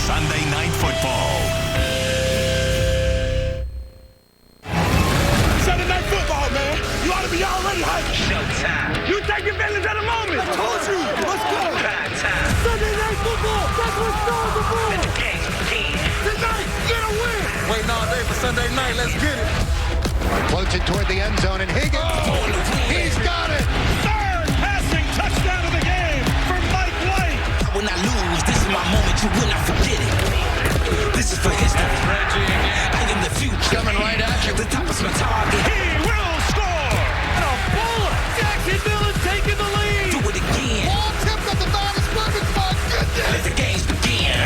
Sunday Night Football. Sunday Night Football, man. You ought to be already hyped. Showtime. You take advantage of the moment. I told you. Let's go. Prime time. Sunday Night Football. That's what stars are for. Let the games begin. Tonight, get a win. Waiting all day for Sunday night. Let's get it. Floats it toward the end zone, and Higgins. He's got it. Third passing touchdown of the game for Mike White. When I lose, this is my moment. You will not forget it. This is for history. I am the future. Coming right at you. The top is my target. He will score. And a bullet. Jacksonville is taking the lead. Do it again. Ball tipped at the line of scrimmage. My goodness. Let the games begin.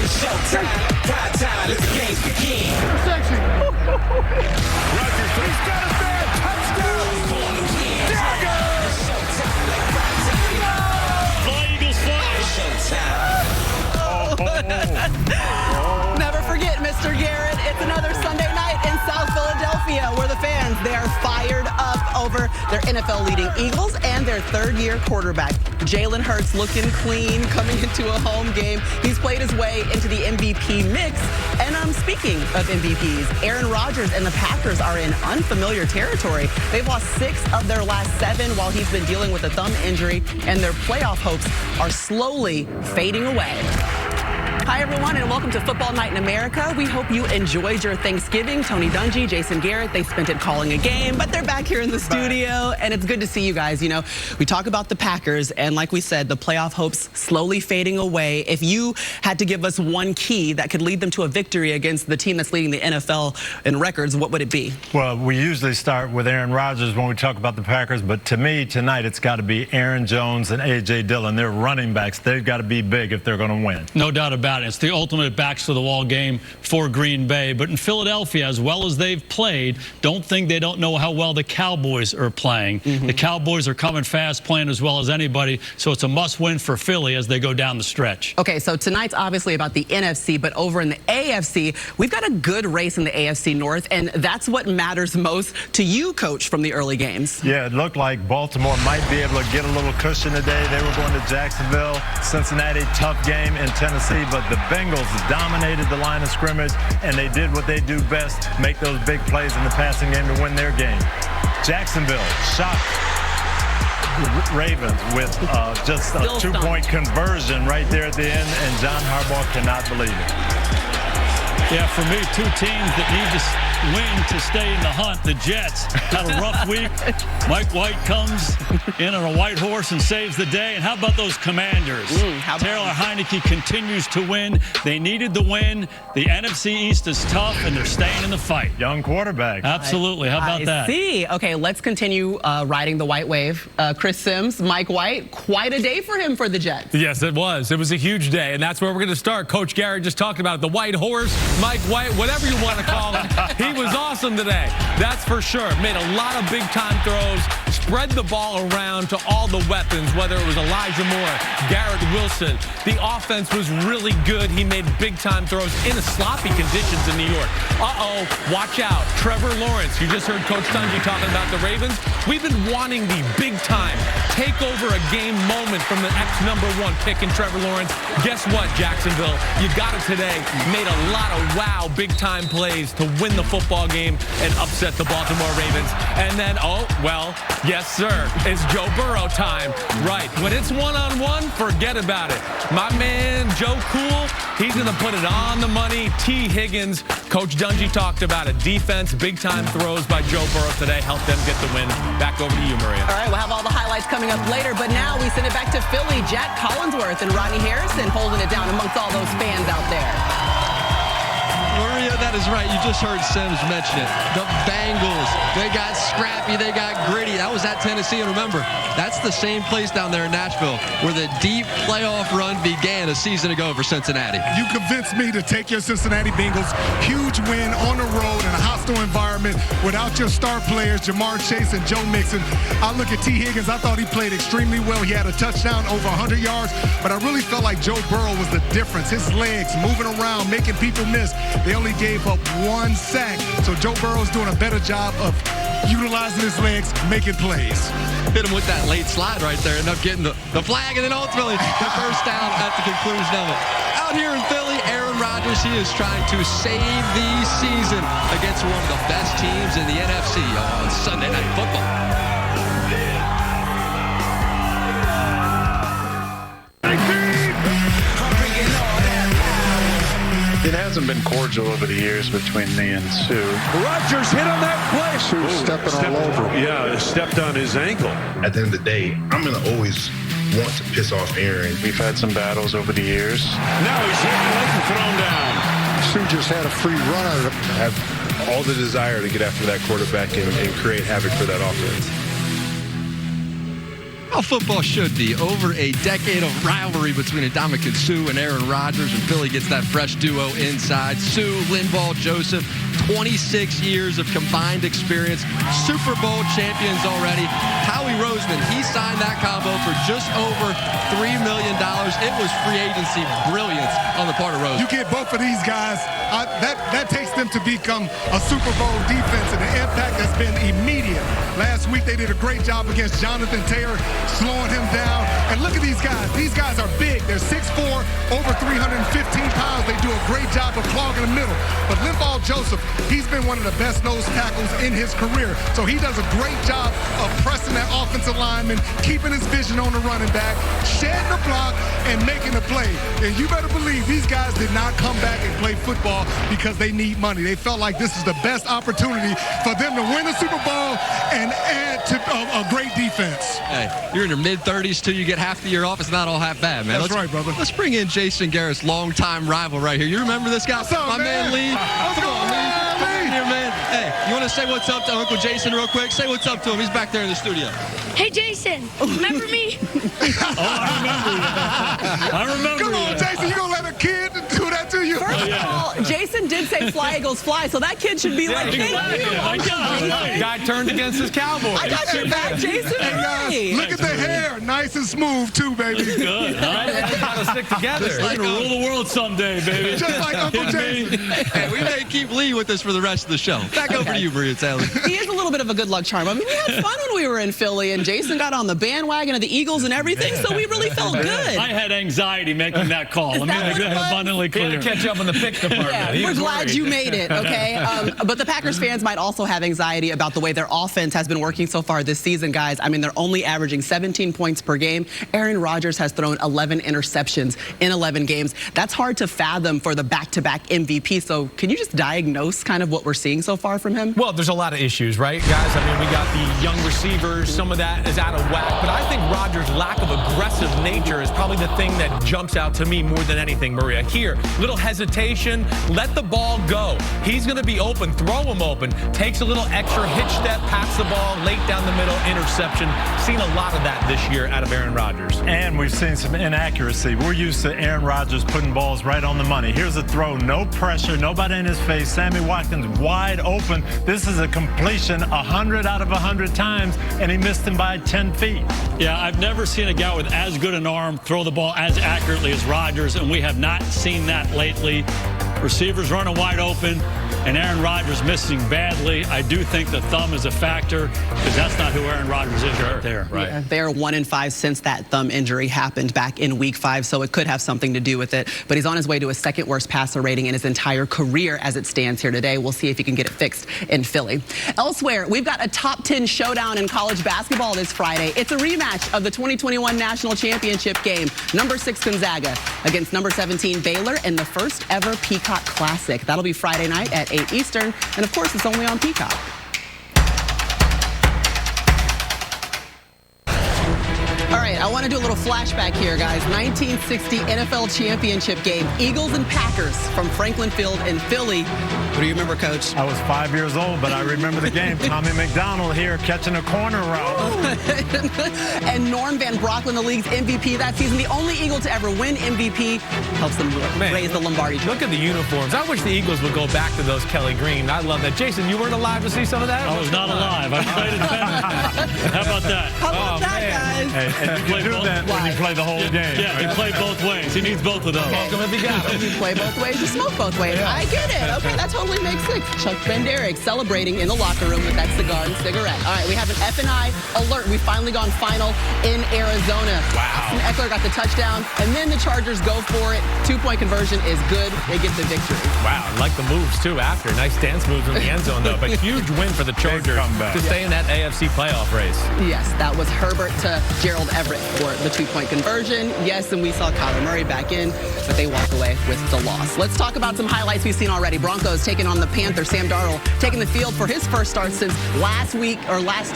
It's showtime. Prime time. Let the games begin. Intersection. Rodgers, he's got it there. Touchdown. Born to win. Dagger. It's showtime. Like prime time. Fly, Eagles, fly. It's showtime. Never forget, Mr. Garrett. It's another Sunday night in South Philadelphia where the fans, they are fired up over their NFL-leading Eagles and their third-year quarterback. Jalen Hurts looking clean, coming into a home game. He's played his way into the MVP mix. And speaking of MVPs, Aaron Rodgers and the Packers are in unfamiliar territory. They've lost 6 of their last 7 while he's been dealing with a thumb injury, and their playoff hopes are slowly fading away. Hi, everyone, and welcome to Football Night in America. We hope you enjoyed your Thanksgiving. Tony Dungy, Jason Garrett, they spent it calling a game, but they're back here in the studio, and it's good to see you guys. You know, we talk about the Packers, and like we said, the playoff hopes slowly fading away. If you had to give us one key that could lead them to a victory against the team that's leading the NFL in records, what would it be? Well, we usually start with Aaron Rodgers when we talk about the Packers, but to me, tonight, it's got to be Aaron Jones and A.J. Dillon. They're running backs. They've got to be big if they're going to win. No doubt about it. It's the ultimate backs-to-the-wall game for Green Bay. But in Philadelphia, as well as they've played, don't think they don't know how well the Cowboys are playing. The Cowboys are coming fast, playing as well as anybody, so it's a must-win for Philly as they go down the stretch. Okay, so tonight's obviously about the NFC, but over in the AFC, we've got a good race in the AFC North, and that's what matters most to you, Coach, from the early games. Yeah, it looked like Baltimore might be able to get a little cushion today. They were going to Jacksonville, Cincinnati, tough game in Tennessee, but the Bengals dominated the line of scrimmage, and they did what they do best, make those big plays in the passing game to win their game. Jacksonville shocked the Ravens with just a 2-point conversion right there at the end, and John Harbaugh cannot believe it. Yeah, for me, 2 teams that need to win to stay in the hunt. The Jets had a rough week. Mike White comes in on a white horse and saves the day. And how about those Commanders? Taylor Heineke continues to win. They needed the win. The NFC East is tough, and they're staying in the fight. Young quarterback. Absolutely. How about that? I see. Okay, let's continue riding the white wave. Chris Sims, Mike White, quite a day for him for the Jets. Yes, it was. It was a huge day, and that's where we're going to start. Coach Garrett just talked about it. The white horse, Mike White, whatever you want to call him. He was awesome today. That's for sure. Made a lot of big-time throws, spread the ball around to all the weapons, whether it was Elijah Moore, Garrett Wilson. The offense was really good. He made big-time throws in sloppy conditions in New York. Watch out. Trevor Lawrence. You just heard Coach Dungy talking about the Ravens. We've been wanting the big-time take-over-a-game moment from the ex-number-1 pick in Trevor Lawrence. Guess what, Jacksonville? You got it today. Made a lot of wow big-time plays to win the football game and upset the Baltimore Ravens. And then, yes, sir, it's Joe Burrow time. Right. When it's one-on-one, forget about it. My man, Joe Cool, he's going to put it on the money. T. Higgins, Coach Dungy talked about it. Defense, big-time throws by Joe Burrow today helped them get the win. Back over to you, Maria. All right, we'll have all the highlights coming up later, but now we send it back to Philly. Jack Collinsworth and Rodney Harrison holding it down amongst all those fans out there. Maria, that is right. You just heard Sims mention it. The Bengals, they got scrappy, they got gritty. That was at Tennessee, and remember, that's the same place down there in Nashville where the deep playoff run began a season ago for Cincinnati. You convinced me to take your Cincinnati Bengals. Huge win on the road in a hostile environment without your star players, Jamar Chase and Joe Mixon. I look at T. Higgins. I thought he played extremely well. He had a touchdown, over 100 yards, but I really felt like Joe Burrow was the difference. His legs moving around, making people miss. They only gave up 1 sack, so Joe Burrow's doing a better job of utilizing his legs, making plays. Hit him with that late slide right there, end up getting the flag, and then ultimately the first down at the conclusion of it. Out down here in Philly, Aaron Rodgers, he is trying to save the season against one of the best teams in the NFC on Sunday Night Football. It hasn't been cordial over the years between me and Sue. Rodgers hit on that play. Sue's stepping all over him. Yeah, stepped on his ankle. At the end of the day, I'm going to always want to piss off Aaron. We've had some battles over the years. Now he's hit and thrown down. Sue just had a free run out of it. Have all the desire to get after that quarterback and create havoc for that offense. How football should be. Over a decade of rivalry between Ndamukong Suh and Aaron Rodgers, and Philly gets that fresh duo inside. Suh, Linval, Joseph, 26 years of combined experience. Super Bowl champions already. Howie Roseman, he signed that combo for just over $3 million. It was free agency brilliance on the part of Roseman. You get both of these guys, that takes them to become a Super Bowl defense, and the impact has been immediate. Last week they did a great job against Jonathan Taylor, slowing him down. And look at these guys. These guys are big. They're 6'4", over 315 pounds. They do a great job of clogging the middle. But Linval Joseph, he's been one of the best nose tackles in his career. So he does a great job of pressing that offensive lineman, keeping his vision on the running back, shedding the block, and making the play. And you better believe these guys did not come back and play football because they need money. They felt like this is the best opportunity for them to win the Super Bowl and add to a great defense. Hey, you're in your mid-30s too. You get half the year off. It's not all half bad, man. That's right, brother. Let's bring in Jason Garrett's longtime rival right here. You remember this guy? What's up, My man Lee. What's Come on, going Lee. on, Come Lee? on here, man. Hey, you want to say what's up to Uncle Jason real quick? Say what's up to him. He's back there in the studio. Hey, Jason, remember me? I remember Come on, you. Jason, you gonna let a kid do that to you? First of all, Jason did say fly, Eagles, fly, so that kid should be like, thank you. I got it. Guy turned against his Cowboys. I got your back, Jason. Hey, guys, Hey. look at the hair. Nice and smooth, too, baby. Good, huh? They gotta stick together. We're gonna rule the world someday, baby. Just like Uncle Jason. Hey, we may keep Lee with us for the rest of the show. Back over to you, Maria Taylor. He is a little bit of a good luck charm. I mean, we had fun when we were in Philly, and Jason got on the bandwagon of the Eagles and everything, so we really felt good. I had anxiety making that call. Let me that make what it that was? abundantly He had clear. to catch up in the pick department. Yeah, He we're was glad worried. you made it, okay? But the Packers fans might also have anxiety about the way their offense has been working so far this season, guys. I mean, they're only averaging 17 points per game. Aaron Rodgers has thrown 11 interceptions in 11 games. That's hard to fathom for the back-to-back MVP. So can you just diagnose kind of what we're seeing so far from him? Well, there's a lot of issues, right, guys? I mean, we got the young receivers. Some of that is out of whack. But I think Rodgers' lack of aggressive nature is probably the thing that jumps out to me more than anything, Maria. Here, little hesitation. Let the ball go. He's going to be open. Throw him open. Takes a little extra hitch step, pats the ball, late down the middle, interception. Seen a lot of that this year out of Aaron Rodgers. And we've seen some inaccuracy. We're used to Aaron Rodgers putting balls right on the money. Here's a throw, no pressure, nobody in his face. Sammy Watkins wide open. This is a completion 100 out of 100 times, and he missed him by 10 feet. Yeah, I've never seen a guy with as good an arm throw the ball as accurately as Rodgers, and we have not seen that lately. Receivers running wide open, and Aaron Rodgers missing badly. I do think the thumb is a factor, because that's not who Aaron Rodgers is right there. Right. Yeah, they're 1-5 since that thumb injury happened back in week 5, so it could have something to do with it. But he's on his way to a second worst passer rating in his entire career as it stands here today. We'll see if he can get it fixed in Philly. Elsewhere, we've got a top 10 showdown in college basketball this Friday. It's a rematch of the 2021 National Championship game. Number 6 Gonzaga against number 17 Baylor in the first ever Peacock Classic. That'll be Friday night at 8 Eastern, and of course, it's only on Peacock. All right, I want to do a little flashback here, guys. 1960 NFL Championship game. Eagles and Packers from Franklin Field in Philly. What do you remember, Coach? I was 5 years old, but I remember the game. Tommy McDonald here catching a corner route. And Norm Van Brocklin, the league's MVP that season. The only Eagle to ever win MVP. Helps them raise the Lombardi trophy. Look at the uniforms. I wish the Eagles would go back to those Kelly Green. I love that. Jason, you weren't alive to see some of that? I was not alive. I played in Fenway. How about that? How about that, man. guys? And play do both. that when you play the whole game. Yeah, he played both ways. He needs both of those. Welcome if you got them. You play both ways, you smoke both ways. Yeah. I get it. Okay, that totally makes sense. Chuck Benderek celebrating in the locker room with that cigar and cigarette. All right, we have an F&I alert. We've finally gone final in Arizona. Wow. Austin Eckler got the touchdown, and then the Chargers go for it. 2-point conversion is good. They get the victory. Wow, I like the moves, too, after. Nice dance moves in the end zone, though. But huge win for the Chargers to stay in that AFC playoff race. Yes, that was Herbert to Gerald Everett for the 2-point conversion. Yes, and we saw Kyler Murray back in, but they walked away with the loss. Let's talk about some highlights we've seen already. Broncos taking on the Panthers. Sam Darnold taking the field for his first start since last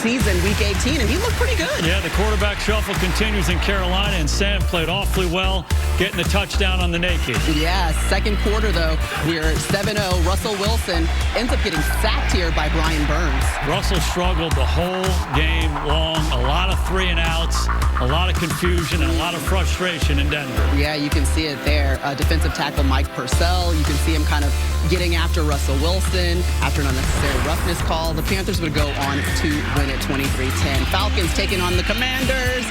season, week 18, and he looked pretty good. Yeah, the quarterback shuffle continues in Carolina, and Sam played awfully well, getting the touchdown on the naked. Yeah, second quarter, though, we're 7-0. Russell Wilson ends up getting sacked here by Brian Burns. Russell struggled the whole game long. A lot of 3-and-outs, a lot of confusion, and a lot of frustration in Denver. Yeah, you can see it there. Defensive tackle Mike Purcell. You can see him kind of getting after Russell Wilson after an unnecessary roughness call. The Panthers would go on to win it 23-10. Falcons taking on the Commanders.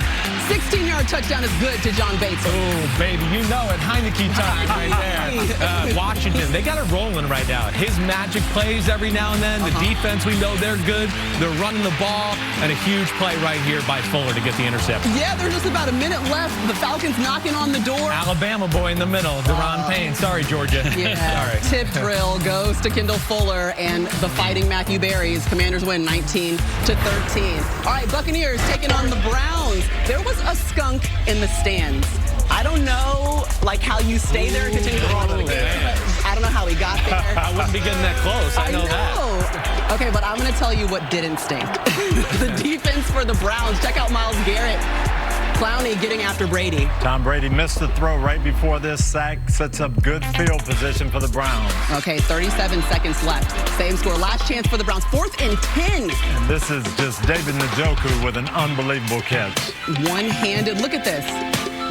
16-yard touchdown is good to John Bates. Oh, baby, you know it. Heineke time right there. Washington, they got it rolling right now. His magic plays every now and then. The defense, we know they're good. They're running the ball. And a huge play right here by Fuller to get the interception. Yeah, there's just about a minute left. The Falcons knocking on the door. Alabama boy in the middle, Deron Payne. Sorry, Georgia. Yeah, Sorry. tip drill goes to Kendall Fuller and the Fighting Matthew Berries. Commanders win 19-13. All right, Buccaneers taking on the Browns. There was a skunk in the stands. I don't know, like, how you stay there and continue to run the game. I don't know how he got there. I wouldn't be getting that close. I know that. Okay, but I'm going to tell you what didn't stink. The defense for the Browns. Check out Myles Garrett. Clowney getting after Brady. Tom Brady missed the throw right before this sack. Sets up good field position for the Browns. Okay, 37 seconds left. Same score. Last chance for the Browns. 4th and 10. And this is just David Njoku with an unbelievable catch. One-handed. Look at this.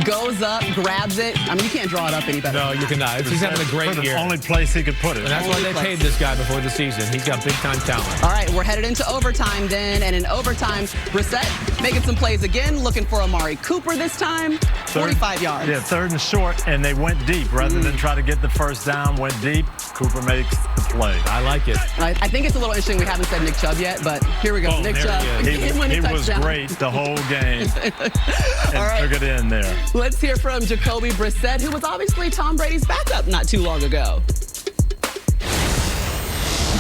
Goes up, grabs it. I mean, you can't draw it up any better. No, you cannot. He's having a great year. The only place he could put it. And that's why they paid this guy before the season. He's got big-time talent. All right, we're headed into overtime then. And in overtime, Brissett making some plays again, looking for Amari Cooper this time. 45 yards. Yeah, 3rd and short, and they went deep. Rather than try to get the first down, went deep. Cooper makes the play. I like it. I think it's a little interesting we haven't said Nick Chubb yet, but here we go. Oh, Nick Chubb. He was great the whole game. And took it in there. Let's hear from Jacoby Brissett, who was obviously Tom Brady's backup not too long ago.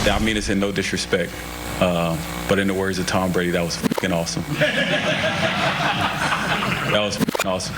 I mean this in no disrespect, but in the words of Tom Brady, that was fucking awesome. That was fucking awesome.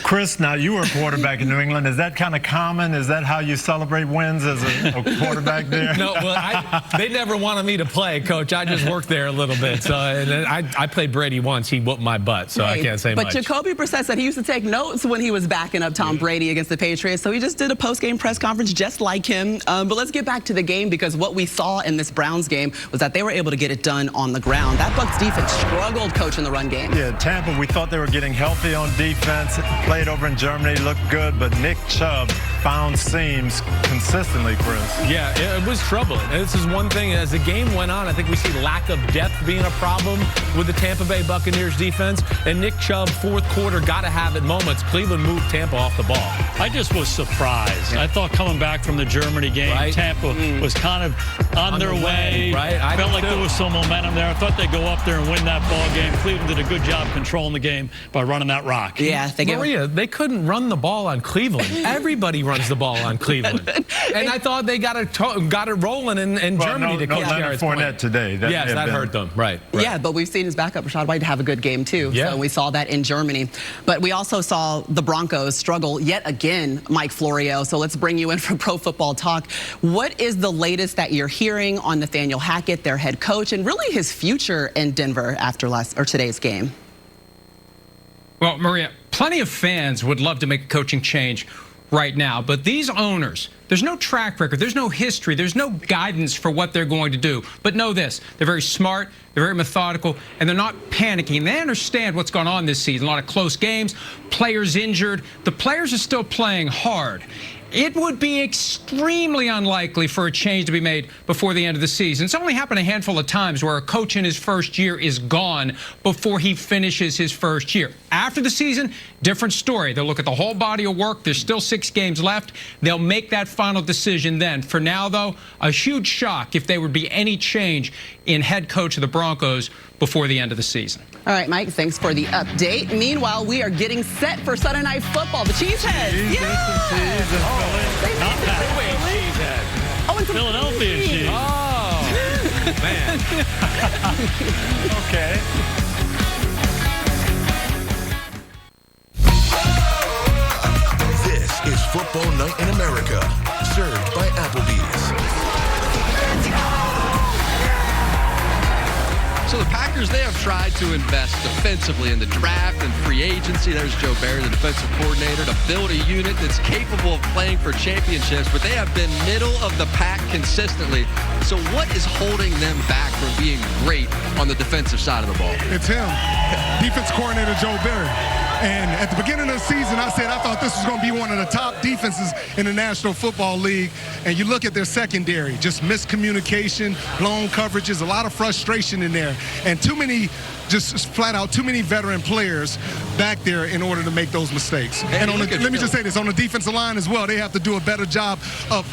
Chris, now you were a quarterback in New England. Is that kind of common? Is that how you celebrate wins as a quarterback there? No, well, they never wanted me to play, Coach. I just worked there a little bit. So and then I played Brady once. He whooped my butt, so I can't say much. But Jacoby Brissett said he used to take notes when he was backing up Tom Brady against the Patriots. So he just did a post-game press conference just like him. But let's get back to the game, because what we saw in this Browns game was that they were able to get it done on the ground. That Bucs defense struggled, Coach, in the run game. Yeah, Tampa, we thought they were getting healthy on defense. Played over in Germany, looked good, but Nick Chubb found seams consistently, Chris. Yeah, it was troubling. And this is one thing. As the game went on, I think we see lack of depth being a problem with the Tampa Bay Buccaneers defense. And Nick Chubb, 4th quarter, got to have it moments. Cleveland moved Tampa off the ball. I just was surprised. I thought coming back from the Germany game, Tampa was kind of on their way. Right? I felt like there was some momentum there. I thought they'd go up there and win that ball game. Cleveland did a good job controlling the game by running that rock. Yeah, Maria, they couldn't run the ball on Cleveland. Everybody runs the ball on Cleveland. And I thought they got it rolling in Germany to Coach Garrett's point. Today. Yes, that hurt them. Right. Yeah, but we've seen his backup, Rashad White, have a good game, too. Yeah. So we saw that in Germany. But we also saw the Broncos struggle yet again, Mike Florio. So let's bring you in for Pro Football Talk. What is the latest that you're hearing on Nathaniel Hackett, their head coach, and really his future in Denver after today's game? Well, Maria, plenty of fans would love to make a coaching change right now, but these owners, there's no track record, there's no history, there's no guidance for what they're going to do. But know this, they're very smart, they're very methodical, and they're not panicking. They understand what's gone on this season. A lot of close games, players injured. The players are still playing hard. it would be extremely unlikely for a change to be made before the end of the season. It's only happened a handful of times where a coach in his first year is gone before he finishes his first year. After the season, different story. They'll look at the whole body of work. There's still 6 games left. They'll make that final decision then. For now, though, a huge shock if there would be any change in head coach of the Broncos before the end of the season. All right, Mike, thanks for the update. Meanwhile, we are getting set for Sunday Night Football. The Cheeseheads. Oh, and Philadelphia cheese. Oh, man. Okay. This is Football Night in America, served by Applebee's. So the Packers, they have tried to invest defensively in the draft and free agency. There's Joe Barry, the defensive coordinator, to build a unit that's capable of playing for championships, but they have been middle of the pack consistently. So what is holding them back from being great on the defensive side of the ball? It's him, defense coordinator Joe Barry. And at the beginning of the season, I said I thought this was going to be one of the top defenses in the National Football League. And you look at their secondary, just miscommunication, blown coverages, a lot of frustration in there. And too many, just flat out, too many veteran players back there in order to make those mistakes. And on let me just say this, on the defensive line as well, they have to do a better job of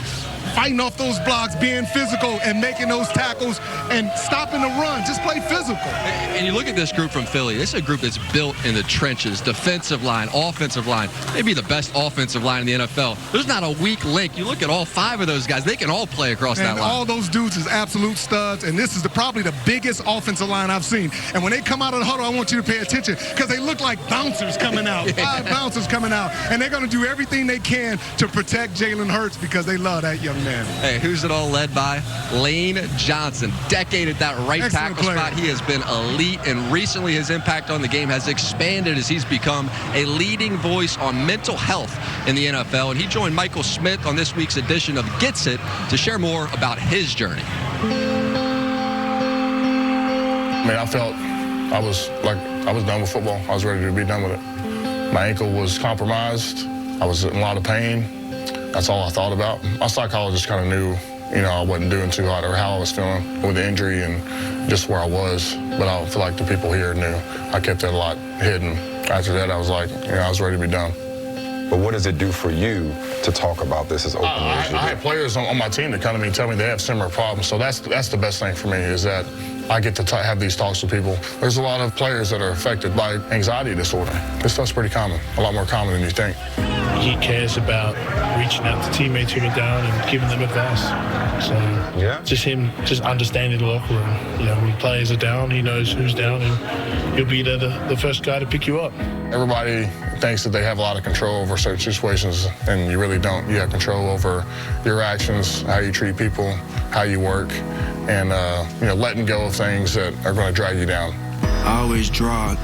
fighting off those blocks, being physical, and making those tackles and stopping the run. Just play physical. And you look at this group from Philly. This is a group that's built in the trenches, defensive line, offensive line. Maybe the best offensive line in the NFL. There's not a weak link. You look at all 5 of those guys. They can all play across that line. And all those dudes is absolute studs, and this is probably the biggest offensive line I've seen. And when they come out of the huddle, I want you to pay attention because they look like bouncers coming out, 5 bouncers coming out, and they're going to do everything they can to protect Jalen Hurts because they love that young man. Hey, who's it all led by? Lane Johnson. Decade at that right tackle spot. He has been elite, and recently his impact on the game has expanded as he's become a leading voice on mental health in the NFL. And he joined Michael Smith on this week's edition of Gets It to share more about his journey. I mean, I felt I was done with football. I was ready to be done with it. My ankle was compromised. I was in a lot of pain. That's all I thought about. My psychologist kind of knew, you know, I wasn't doing too hot or how I was feeling with the injury and just where I was. But I feel like the people here knew. I kept that a lot hidden. After that, I was like, you know, I was ready to be done. But what does it do for you to talk about this as openly as you do? I had players on my team that come to me and tell me they have similar problems. So that's the best thing for me is that I get to have these talks with people. There's a lot of players that are affected by anxiety disorder. This stuff's pretty common, a lot more common than you think. He cares about reaching out to teammates who are down and giving them advice. So yeah, just him, just understanding the locker room. You know, when players are down, he knows who's down, and he'll be there the first guy to pick you up. Everybody thinks that they have a lot of control over certain situations, and you really don't. You have control over your actions, how you treat people, how you work, and you know, letting go of things that are going to drag you down. I always draw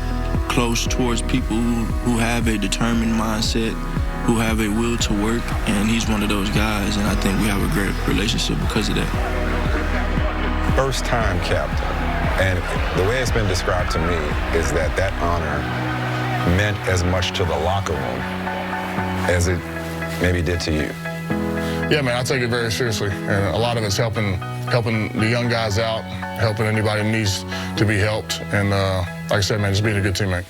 close towards people who have a determined mindset, who have a will to work, and he's one of those guys, and I think we have a great relationship because of that. First-time captain, and the way it's been described to me is that that honor meant as much to the locker room as it maybe did to you. Yeah, man, I take it very seriously, and a lot of it's helping the young guys out, helping anybody who needs to be helped, and like I said, man, just being a good teammate.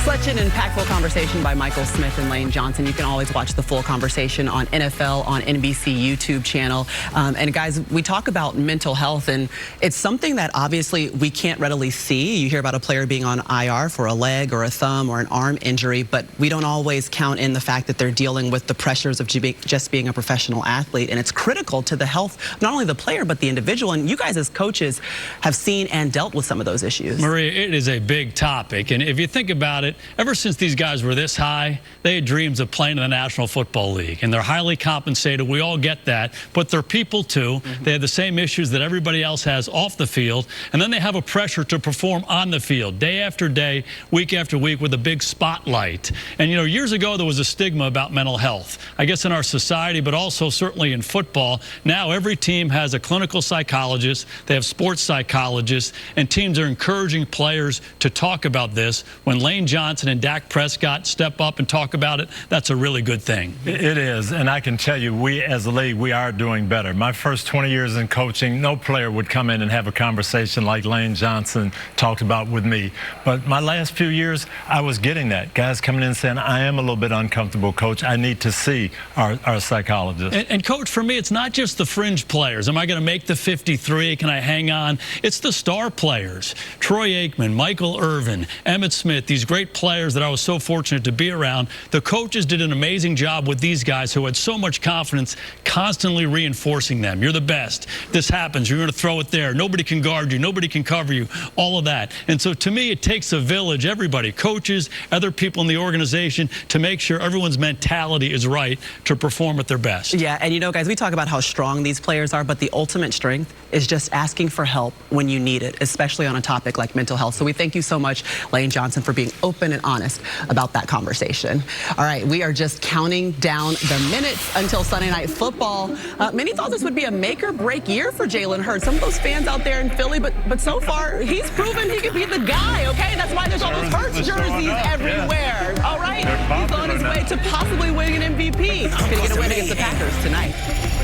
Such an impactful conversation by Michael Smith and Lane Johnson. You can always watch the full conversation on NFL on NBC YouTube channel. And guys, we talk about mental health, and it's something that obviously we can't readily see. You hear about a player being on IR for a leg or a thumb or an arm injury, but we don't always count in the fact that they're dealing with the pressures of just being a professional athlete. And it's critical to the health, not only the player, but the individual. And you guys as coaches have seen and dealt with some of those issues. Maria, it is a big topic. And if you think about it, ever since these guys were this high, they had dreams of playing in the National Football League. And they're highly compensated. We all get that. But they're people, too. They have the same issues that everybody else has off the field. And then they have a pressure to perform on the field day after day, week after week with a big spotlight. And, you know, years ago, there was a stigma about mental health, I guess in our society, but also certainly in football. Now every team has a clinical psychologist. They have sports psychologists. And teams are encouraging players to talk about this. When Lane Johnson Johnson and Dak Prescott step up and talk about it, that's a really good thing. It is, and I can tell you, we as a league, we are doing better. My first 20 years in coaching, no player would come in and have a conversation like Lane Johnson talked about with me. But my last few years, I was getting that. Guys coming in saying, I am a little bit uncomfortable, Coach. I need to see our psychologist. And Coach, for me, it's not just the fringe players. Am I going to make the 53? Can I hang on? It's the star players. Troy Aikman, Michael Irvin, Emmitt Smith, these great players that I was so fortunate to be around. The coaches did an amazing job with these guys who had so much confidence, constantly reinforcing them. You're the best. This happens. You're going to throw it there. Nobody can guard you. Nobody can cover you. All of that. And so to me, it takes a village, everybody, coaches, other people in the organization, to make sure everyone's mentality is right to perform at their best. Yeah, and you know, guys, we talk about how strong these players are, but the ultimate strength is just asking for help when you need it, especially on a topic like mental health. So we thank you so much, Lane Johnson, for being open and honest about that conversation. All right, we are just counting down the minutes until Sunday Night Football. Many thought this would be a make-or-break year for Jalen Hurts. Some of those fans out there in Philly, but so far, he's proven he can be the guy, okay? That's why there's all those Hurts jerseys everywhere, all right? He's on his way to possibly winning an MVP. Can he get a win against the Packers tonight?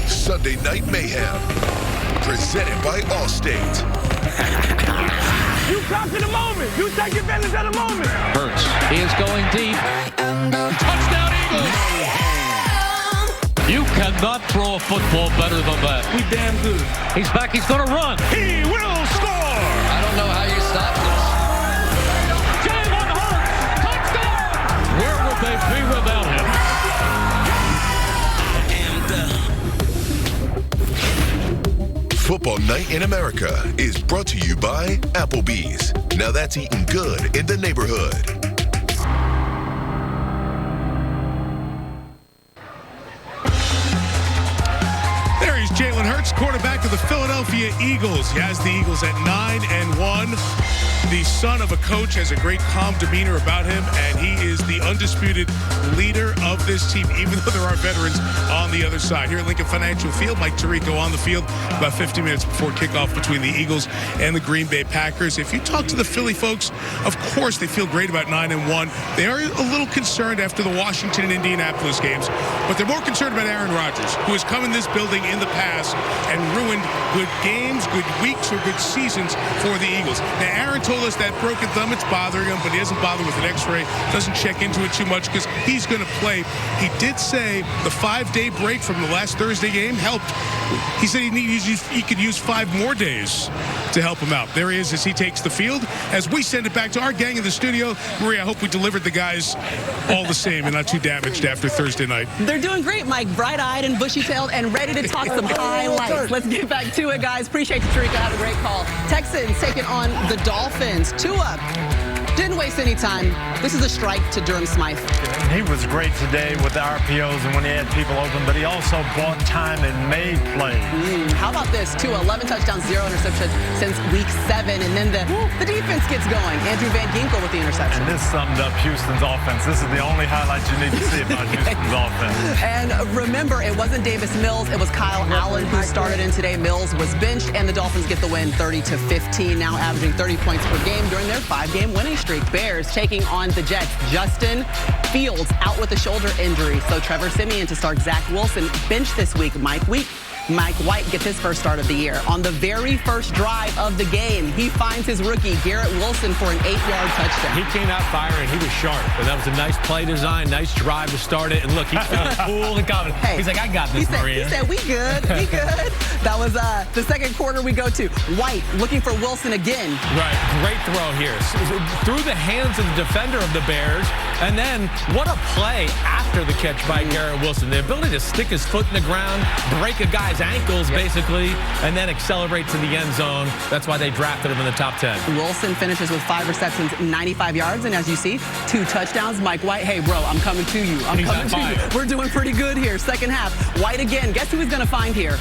Sunday Night Mayhem, presented by Allstate. You come to the moment. You take advantage of the moment. Hurts. He is going deep. Touchdown Eagles. You cannot throw a football better than that. We damn good. He's back. He's going to run. He will score. I don't know how you stop this. Jalen Hurts. Touchdown. Where would they be without him? Football Night in America is brought to you by Applebee's. Now that's eating good in the neighborhood. There is Jalen Hurts, quarterback of the Philadelphia Eagles. He has the Eagles at 9-1. The son of a coach has a great calm demeanor about him, and he is the undisputed leader of this team, even though there are veterans on the other side. Here at Lincoln Financial Field, Mike Tirico on the field about 50 minutes before kickoff between the Eagles and the Green Bay Packers. If you talk to the Philly folks, of course they feel great about 9-1. They are a little concerned after the Washington and Indianapolis games, but they're more concerned about Aaron Rodgers, who has come in this building in the past and ruined good games, good weeks, or good seasons for the Eagles. Now, Aaron told us that broken thumb, it's bothering him, but he doesn't bother with an x-ray, doesn't check into it too much because he's going to play. He did say the 5-day break from the last Thursday game helped. He said he could use 5 more days to help him out. There he is as he takes the field. As we send it back to our gang in the studio, Maria, I hope we delivered the guys all the same and not too damaged after Thursday night. They're doing great, Mike. Bright-eyed and bushy-tailed and ready to talk some highlights. Let's get back to it, guys. Appreciate you, Tariqa. Have a great call. Texans taking on the Dolphins. Tua didn't waste any time. This is a strike to Durham Smythe. He was great today with the RPOs and when he had people open, but he also bought time and made plays. How about this? Tua, 11 touchdowns, 0 interception since week 7, and then the defense gets going. Andrew Van Ginkel with the interception. And this summed up Houston's offense. This is the only highlight you need to see about Houston's offense. And remember, it wasn't Davis Mills, it was Kyle Allen who started in today. Mills was benched, and the Dolphins get the win 30-15, now averaging 30 points per game during their 5-game winning streak. Bears taking on the Jets. Justin Fields out with a shoulder injury, so Trevor Siemian to start Zach Wilson benched this week. Mike White gets his first start of the year. On the very first drive of the game, he finds his rookie, Garrett Wilson, for an 8-yard touchdown. He came out firing. He was sharp. And that was a nice play design, nice drive to start it. And look, he's feeling cool and confident. Hey, he's like, I got this, Maria. He said, we good, we good. That was the second quarter we go to. White looking for Wilson again. Right, great throw here. Through the hands of the defender of the Bears. And then what a play after the catch by Garrett Wilson. The ability to stick his foot in the ground, break a guy's ankles, basically, and then accelerate to the end zone. That's why they drafted him in the top 10. Wilson finishes with 5 receptions, 95 yards, and as you see, 2 touchdowns. Mike White, hey, bro, I'm coming to you. I'm coming to you. We're doing pretty good here. Second half, White again. Guess who he's going to find here?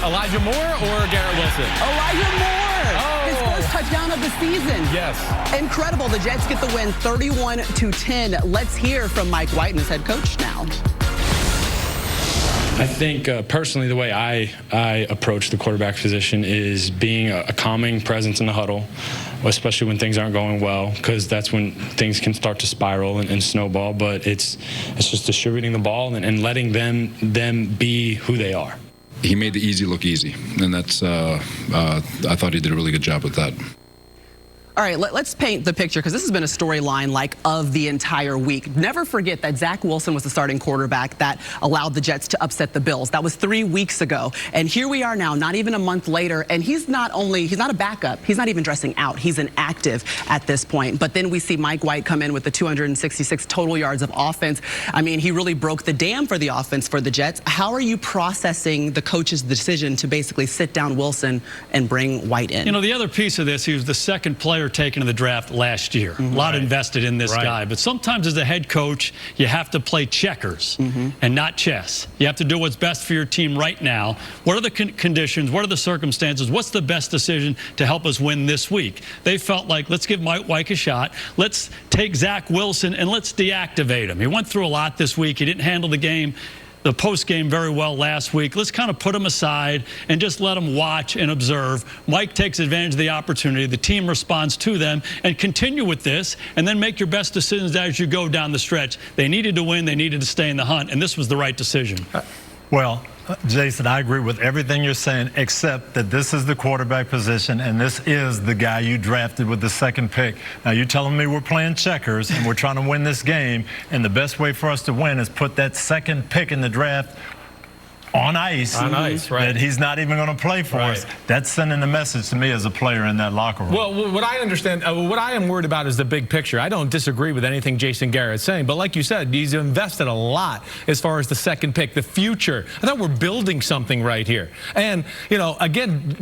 Elijah Moore or Garrett Wilson? Elijah Moore. Oh. His first touchdown of the season. Yes. Incredible. The Jets get the win 31-10. Let's hear from Mike White and his head coach now. I think personally the way I approach the quarterback position is being a calming presence in the huddle, especially when things aren't going well, because that's when things can start to spiral and snowball. But it's just distributing the ball and letting them be who they are. He made the easy look easy, and that's I thought he did a really good job with that. All right, let's paint the picture, because this has been a storyline of the entire week. Never forget that Zach Wilson was the starting quarterback that allowed the Jets to upset the Bills. That was 3 weeks ago. And here we are now, not even a month later, and he's not a backup. He's not even dressing out. He's an active at this point. But then we see Mike White come in with the 266 total yards of offense. I mean, he really broke the dam for the offense for the Jets. How are you processing the coach's decision to basically sit down Wilson and bring White in? You know, the other piece of this, he was the second player taken in the draft last year. A lot invested in this guy. But sometimes as a head coach, you have to play checkers and not chess. You have to do what's best for your team right now. What are the conditions? What are the circumstances? What's the best decision to help us win this week? They felt like, let's give Mike White a shot. Let's take Zach Wilson and let's deactivate him. He went through a lot this week. He didn't handle the post game very well last week. Let's kind of put him aside and just let him watch and observe. Mike takes advantage of the opportunity. The team responds to them, and continue with this, and then make your best decisions as you go down the stretch. They needed to win. They needed to stay in the hunt, and this was the right decision. Well, Jason, I agree with everything you're saying, except that this is the quarterback position, and this is the guy you drafted with the second pick. Now, you're telling me we're playing checkers, and we're trying to win this game, and the best way for us to win is put that second pick in the draft on ice, that he's not even going to play for us. That's sending a message to me as a player in that locker room. Well, what I understand, what I am worried about is the big picture. I don't disagree with anything Jason Garrett's saying, but like you said, he's invested a lot as far as the second pick, the future. I thought we're building something right here. And, you know, again,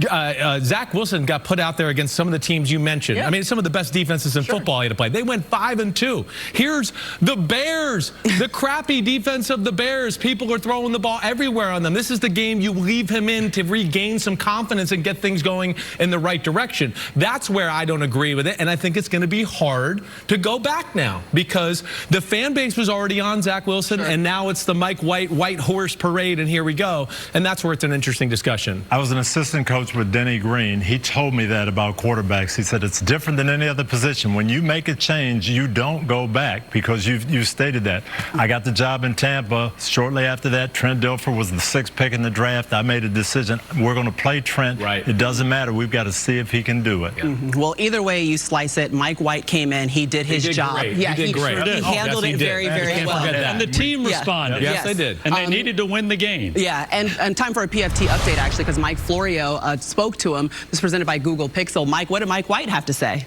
Zach Wilson got put out there against some of the teams you mentioned. I mean, some of the best defenses in football he had to play. They went 5-2. Here's the Bears, the crappy defense of the Bears. People are throwing the ball everywhere on them. This is the game you leave him in to regain some confidence and get things going in the right direction. That's where I don't agree with it, and I think it's going to be hard to go back now, because the fan base was already on Zach Wilson, and now it's the Mike White horse parade, and here we go. And that's where it's an interesting discussion. I was an assistant coach with Denny Green. He told me that about quarterbacks. He said it's different than any other position. When you make a change, you don't go back, because you've stated that. I got the job in Tampa. Shortly after that, Trent Dilfer was the 6th pick in the draft. I made a decision. We're going to play Trent. It doesn't matter. We've got to see if he can do it. Well, either way you slice it, Mike White came in. He did his job. Great. Yeah, he did great. He handled it very, very well. And the team responded. Yes, they did. And they needed to win the game. Yeah, and time for a PFT update, actually, because Mike Florio spoke to him. This was presented by Google Pixel. Mike, what did Mike White have to say?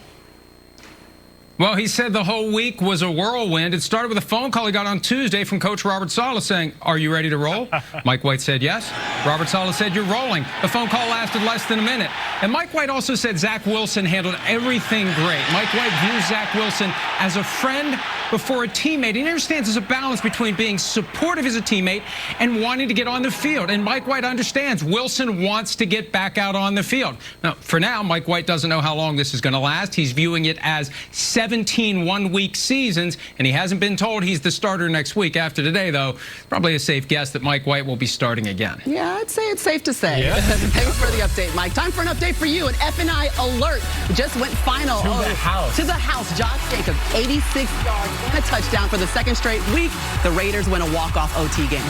Well, he said the whole week was a whirlwind. It started with a phone call he got on Tuesday from Coach Robert Saleh saying, "Are you ready to roll?" Mike White said yes. Robert Saleh said, "You're rolling." The phone call lasted less than a minute. And Mike White also said Zach Wilson handled everything great. Mike White views Zach Wilson as a friend before a teammate. He understands there's a balance between being supportive as a teammate and wanting to get on the field. And Mike White understands Wilson wants to get back out on the field. Now, for now, Mike White doesn't know how long this is going to last. He's viewing it as 17 one-week seasons, and he hasn't been told he's the starter next week. After today, though, probably a safe guess that Mike White will be starting again. Yeah, I'd say it's safe to say. Yeah. Thanks for the update, Mike. Time for an update for you. An F&I alert just went final. To the house. To the house. Josh Jacobs, 86 yards and a touchdown for the second straight week. The Raiders win a walk-off OT game.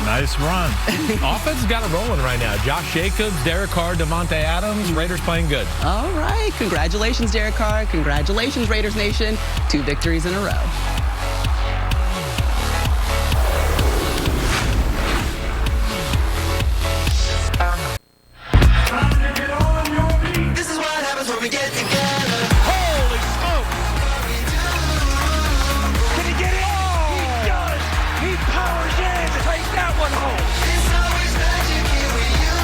Nice run. Offense got it rolling right now. Josh Jacobs, Derek Carr, Devontae Adams. Raiders playing good. All right. Congratulations, Derek Carr. Congratulations, Raiders Nation. 2 victories in a row. This is what happens when we get together. Holy smoke! Can he get it? Oh! He does! He powers in to take that one home. It's always magic here with you.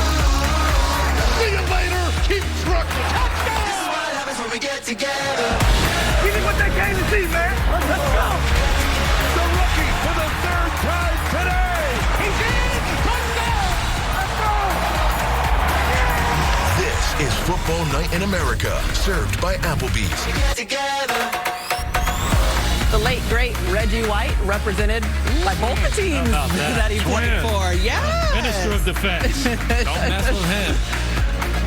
See you later. Keep trucking. Touchdown! This is what happens when we get together. Give me what they came to see, man. Let's go. The rookie for the 3rd time today. He's in. Touchdown. Let's go. This is Football Night in America, served by Applebee's. The late, great Reggie White represented by both the teams that he played for. Yeah. Minister of Defense. Don't mess with him.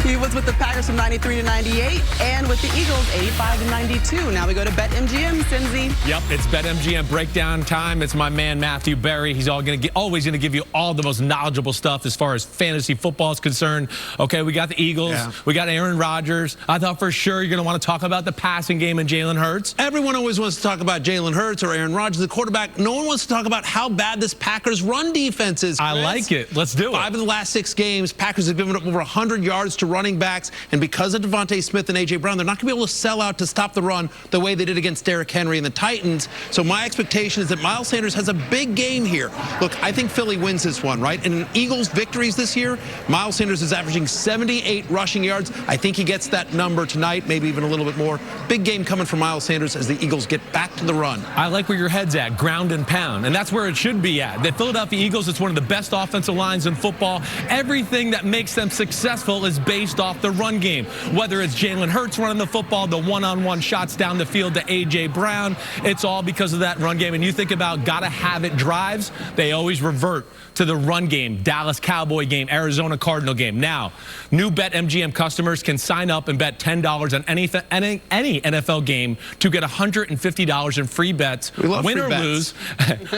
He was with the Packers from 93 to 98 and with the Eagles 85 to 92. Now we go to BetMGM, Cindy. Yep, it's BetMGM breakdown time. It's my man Matthew Berry. He's always going to give you all the most knowledgeable stuff as far as fantasy football is concerned. Okay, we got the Eagles. Yeah. We got Aaron Rodgers. I thought for sure you're going to want to talk about the passing game and Jalen Hurts. Everyone always wants to talk about Jalen Hurts or Aaron Rodgers, the quarterback. No one wants to talk about how bad this Packers run defense is. I like it. Let's do it. 5 of the last 6 games, Packers have given up over 100 yards to running backs, and because of Devontae Smith and A.J. Brown, they're not going to be able to sell out to stop the run the way they did against Derrick Henry and the Titans. So my expectation is that Miles Sanders has a big game here. Look, I think Philly wins this one, right? And in Eagles victories this year, Miles Sanders is averaging 78 rushing yards. I think he gets that number tonight, maybe even a little bit more. Big game coming from Miles Sanders as the Eagles get back to the run. I like where your head's at, ground and pound, and that's where it should be at. The Philadelphia Eagles, it's one of the best offensive lines in football. Everything that makes them successful is based off the run game. Whether it's Jalen Hurts running the football, the one-on-one shots down the field to A.J. Brown, it's all because of that run game. And you think about gotta have it drives, they always revert to the run game, Dallas Cowboy game, Arizona Cardinal game. Now, new BetMGM customers can sign up and bet $10 on any NFL game to get $150 in free bets, win or lose,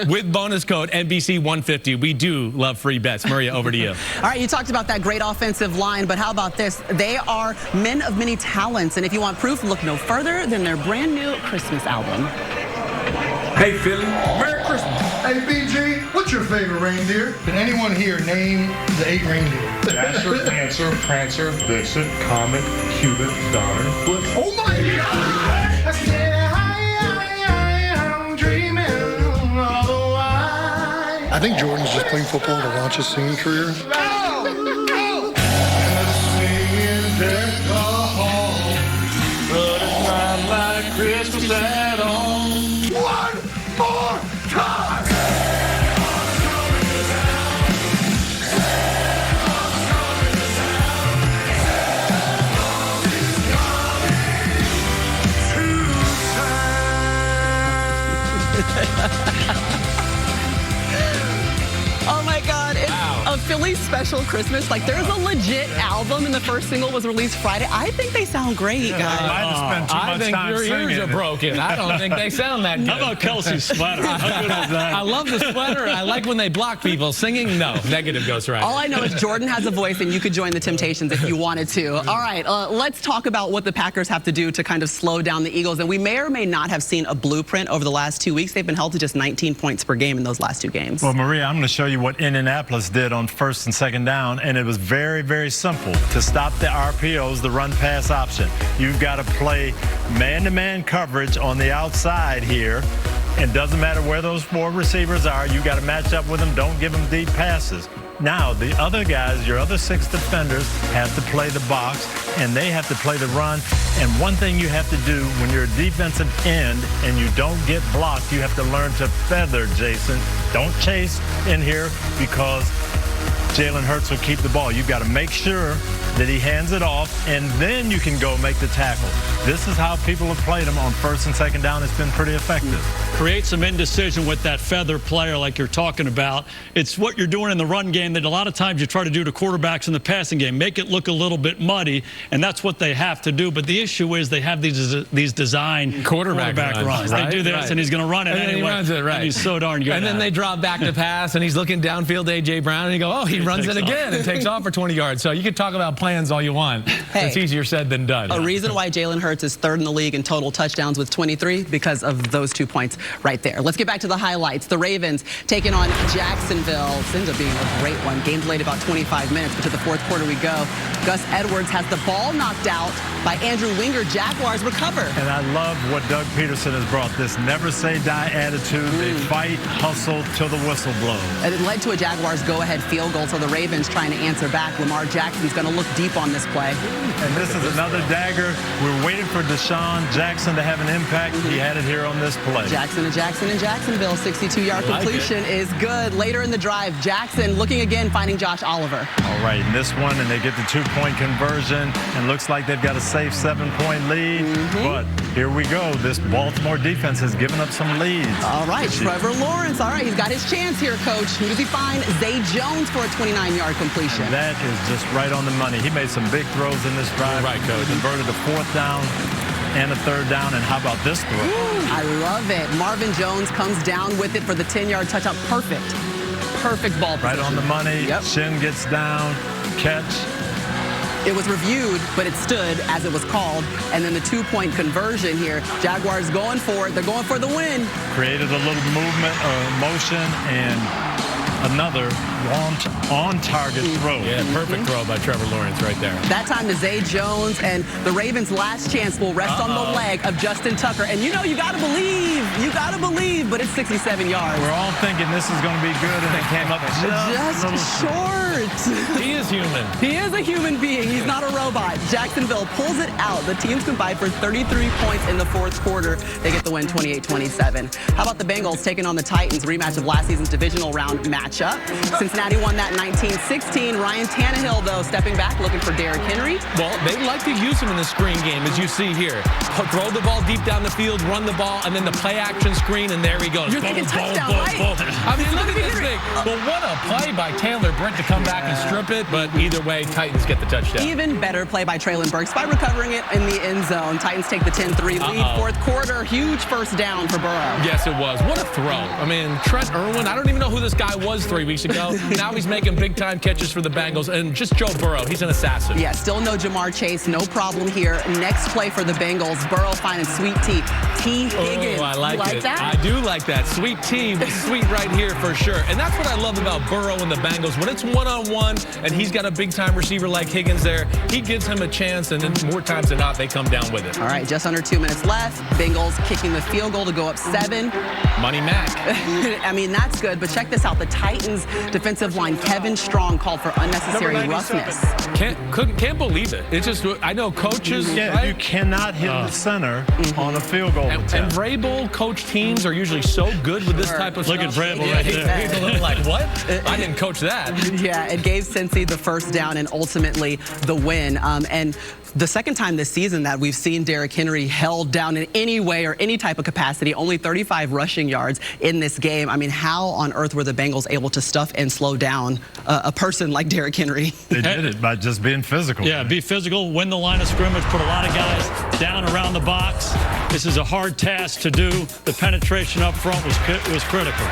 with bonus code NBC150. We do love free bets. Maria, over to you. All right, you talked about that great offensive line, but how about this? They are men of many talents, and if you want proof, look no further than their brand new Christmas album. Hey, Philly, Merry Christmas. Hey, BG, what's your favorite reindeer? Can anyone here name the 8 reindeer? Dasher, Dancer, Prancer, Vixen, Comet, Cupid, Donner, Blitz. Oh, my God! I'm dreaming all the while. I think Jordan's just playing football to launch his singing career. But it's not like Christmas at all. One more time! Oh my God, it's a Philly special Christmas. Like, there's a legit album, and the first single was released Friday. I think they sound great, guys. I think your ears are broken. I don't think they sound that good. How about Kelsey's sweater? How good is that? I love the sweater. I like when they block people. Singing, no. Negative Ghost Rider. All I know is Jordan has a voice, and you could join the Temptations if you wanted to. All right, let's talk about what the Packers have to do to kind of slow down the Eagles. And we may or may not have seen a blueprint over the last 2 weeks. They've been held to just 19 points per game in those last 2 games. Well, Maria, I'm going to show you what Indianapolis did on 1st and 2nd down, and it was very, very simple. To stop the RPOs, the run-pass option, you've got to play man-to-man coverage on the outside here. It doesn't matter where those 4 receivers are. You've got to match up with them. Don't give them deep passes. Now, the other guys, your other 6 defenders, have to play the box, and they have to play the run. And one thing you have to do when you're a defensive end and you don't get blocked, you have to learn to feather, Jason. Don't chase in here because Jalen Hurts will keep the ball. You've got to make sure that he hands it off, and then you can go make the tackle. This is how people have played him on 1st and 2nd down. It's been pretty effective. Create some indecision with that feather player like you're talking about. It's what you're doing in the run game that a lot of times you try to do to quarterbacks in the passing game. Make it look a little bit muddy, and that's what they have to do. But the issue is they have these design quarterback runs. Right? They do this, and he's going to run it and anyway. He runs it, right. And he's so darn good. And then they drop back to pass, and he's looking downfield to A.J. Brown, and you go, oh, he runs it again and takes off for 20 yards. So you can talk about plans all you want. Hey, it's easier said than done. A reason why Jalen Hurts is 3rd in the league in total touchdowns with 23 because of those 2 points right there. Let's get back to the highlights. The Ravens taking on Jacksonville. This ends up being a great one. Game delayed about 25 minutes, but to the 4th quarter we go. Gus Edwards has the ball knocked out by Andrew Winger. Jaguars recover. And I love what Doug Peterson has brought, this never say die attitude. They fight, hustle till the whistle blows. And it led to a Jaguars go-ahead field goal, so the Ravens trying to answer back. Lamar Jackson's going to look deep on this play. And this is another dagger. We're waiting for Deshaun Jackson to have an impact. He had it here on this play. Jackson and Jacksonville. 62-yard completion is good. Later in the drive, Jackson looking again, finding Josh Oliver. All right, in this one, and they get the 2-point conversion, and looks like they've got a safe 7-point lead. But here we go. This Baltimore defense has given up some leads. All right, Trevor Lawrence. All right, he's got his chance here, Coach. Who does he find? Zay Jones for a 29-yard completion. And that is just right on the money. He made some big throws in this drive. Right, Coach. Converted a 4th down and a 3rd down. And how about this throw? I love it. Marvin Jones comes down with it for the 10-yard touchdown. Perfect ball position. Right on the money. Yep. Shin gets down, catch. It was reviewed, but it stood as it was called. And then the 2-point conversion here. Jaguars going for it. They're going for the win. Created a little movement, motion, and another on-target throw. Yeah, perfect throw by Trevor Lawrence right there. That time to Zay Jones, and the Ravens' last chance will rest on the leg of Justin Tucker. And you know, you got to believe, but it's 67 yards. We're all thinking this is going to be good, and it came up just short. He is human. He is a human being. He's not a robot. Jacksonville pulls it out. The teams combined for 33 points in the 4th quarter. They get the win 28-27. How about the Bengals taking on the Titans? Rematch of last season's divisional round matchup. Cincinnati won that 19-16. Ryan Tannehill, though, stepping back, looking for Derrick Henry. Well, they like to use him in the screen game, as you see here. Throw the ball deep down the field, run the ball, and then the play-action screen, and there he goes. You're thinking touchdown, right? I mean, look at this thing. Well, what a play by Taylor Britt to come back and strip it, but either way, Titans get the touchdown. Even better play by Treylon Burks by recovering it in the end zone. Titans take the 10-3 lead. 4th quarter, huge first down for Burrow. Yes, it was. What a throw. I mean, Trent Irwin, I don't even know who this guy was 3 weeks ago. Now he's making big-time catches for the Bengals. And just Joe Burrow, he's an assassin. Yeah, still no Jamar Chase. No problem here. Next play for the Bengals. Burrow finding Sweet Tea. T. Higgins. Oh, I like it. That? I do like that. Sweet Tea was sweet right here for sure. And that's what I love about Burrow and the Bengals. When it's one-on-one and he's got a big-time receiver like Higgins there, he gives him a chance, and then more times than not, they come down with it. All right, just under 2 minutes left. Bengals kicking the field goal to go up 7. Money Mac. I mean, that's good, but check this out. The Titans defensive line, Kevin Strong, called for unnecessary roughness. Can't believe it. It's just, I know coaches. Yeah, right? you cannot hit the center on a field goal attempt. And Vrabel coach teams are usually so good with this type of Look stuff. at Vrabel right there. He's a little like, what? I didn't coach that. Yeah, it gave Cincy the first down and ultimately the win. And the second time this season that we've seen Derrick Henry held down in any way or any type of capacity, only 35 rushing yards in this game. I mean, how on earth were the Bengals able to stuff and slow down a person like Derrick Henry? They did it by just being physical. Yeah, be physical, win the line of scrimmage, put a lot of guys down around the box. This is a hard task to do. The penetration up front was critical.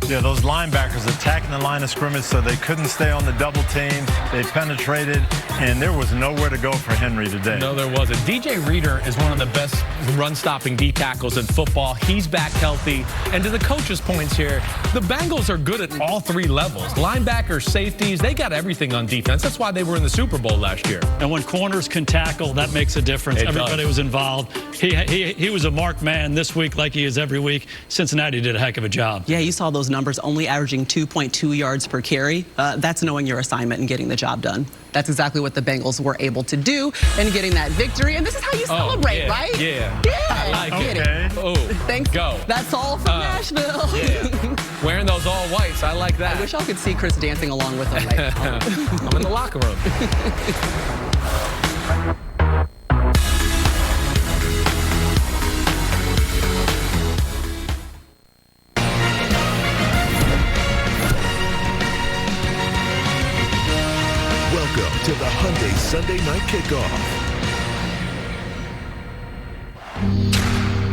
Yeah, those linebackers attacking the line of scrimmage so they couldn't stay on the double team. They penetrated, and there was nowhere to go for Henry today. No, there wasn't. DJ Reader is one of the best run-stopping D tackles in football. He's back healthy. And to the coach's points here, the Bengals are good at all 3 levels. Linebackers, safeties, they got everything on defense. That's why they were in the Super Bowl last year. And when corners can tackle, that makes a difference. Everybody was involved. He was a marked man this week like he is every week. Cincinnati did a heck of a job. Yeah, you saw those numbers, only averaging 2.2 yards per carry. That's knowing your assignment and getting the job done. That's exactly what the Bengals were able to do and getting that victory. And this is how you celebrate, right? Yeah. I like it. Oh, thanks. Go. That's all from Nashville. Yeah. Wearing those all whites, I like that. I wish y'all could see Chris dancing along with him right now. I'm in the locker room. Welcome to the Hyundai Sunday Night Kickoff.